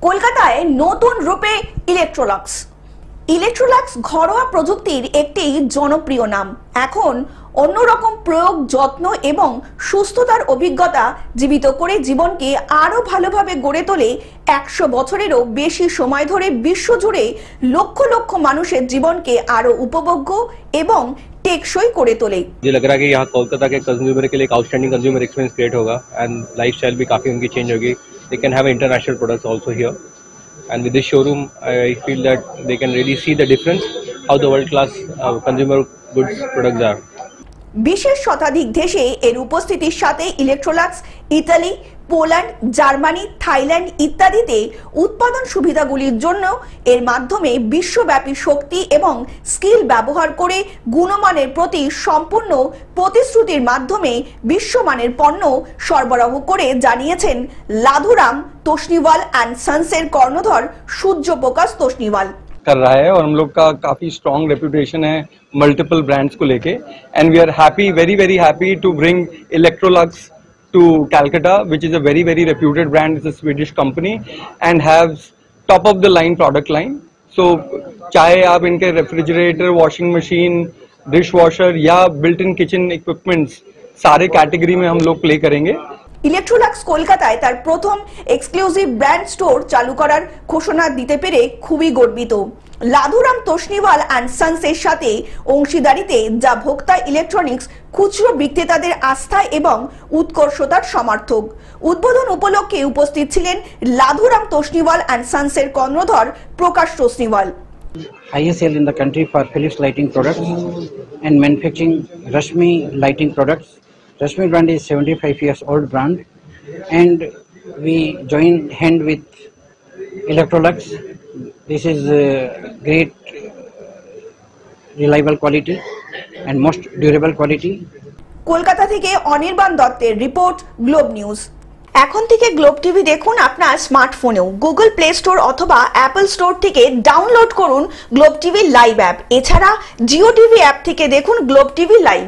কলকাতায় নতুন রূপে ইলেকট্রোলাক্স। ইলেকট্রোলাক্স ঘরোয়া প্রযুক্তির একটি জনপ্রিয় নাম। এখন অন্যরকম প্রয়োগ, যত্ন এবং সুস্থতার অভিজ্ঞতা জীবিত করে জীবনকে আরো ভালোভাবে গড়ে তোলে। 100 বছরেরও বেশি সময় ধরে বিশ্বজুড়ে লক্ষ লক্ষ মানুষের জীবনকে আরো উপভোগ্য এবং টেকসই করে তোলে। मुझे लग रहा है कि यहाँ कोलकाता के कंज्यूमर के लिए एक आउटस्टैंडिंग कंज्यूमर एक्सपीरियंस क्रिएट होगा एंड लाइफस्टाइल भी काफ़ी उनकी चेंज होगी। They can have international products also here and with this showroom I feel that they can really see the difference how the world class consumer goods products are. বিশেষ শতাধিক দেশে এর উপস্থিতির সাথে Electrolux Italy, Poland, Germany, Thailand ইত্যাদিতে উৎপাদন সুবিধাগুলির জন্য এর মাধ্যমে বিশ্বব্যাপী শক্তি এবং স্কিল ব্যবহার করে গুণমানের প্রতি সম্পূর্ণ প্রতিশ্রুতির মাধ্যমে বিশ্বমানের পণ্য সরবরাহ করে জানিয়েছেন লাধুরাম তোষ্ণীওয়াল অ্যান্ড সন্সের কর্ণধার সূর্যপ্রকাশ তোষ্ণীওয়াল। कर रहा है और हम लोग का काफ़ी स्ट्रॉन्ग रेपुटेशन है मल्टीपल ब्रांड्स को लेके and we are happy, very happy to bring Electrolux to Calcutta which is a very reputed brand, is a Swedish company and haves top of the line product line. So चाहे आप इनके refrigerator, washing machine, dishwasher या built in kitchen equipments सारे category में हम लोग play करेंगे। ইলেকট্রোলাক্স কলকাতায় তার প্রথম এক্সক্লুসিভ ব্র্যান্ড স্টোর চালু করার ঘোষণা দিতে পেরে খুবই গর্বিত। লাধুরাম তোষ্ণীওয়াল অ্যান্ড সন্সের সাথে অংশীদারিতে যা ভোক্তা ইলেকট্রনিক্স খুচরো বিক্রেতাদের আস্থা এবং উৎকর্ষতার সমর্থক। উদ্বোধন উপলক্ষে উপস্থিত ছিলেন লাধুরাম তোষ্ণীওয়াল অ্যান্ড সন্সের কর্ণধার প্রকাশ তোষ্ণীওয়াল। Highest sale in the country for Philips lighting products and manufacturing Rashmi lighting products. Rashmi brand is 75 years old brand and we join hand with Electrolux. This is great reliable quality and most durable quality. Kolkata থেকে অনির্বাণ দত্তের report, globe news. এখন থেকে globe TV দেখুন আপনার স্মার্টফোনেও। Google play store অথবা Apple store থেকে download করুন globe TV live app. এছাড়া জিও টিভি অ্যাপ থেকে দেখুন গ্লোব টিভি লাইভ।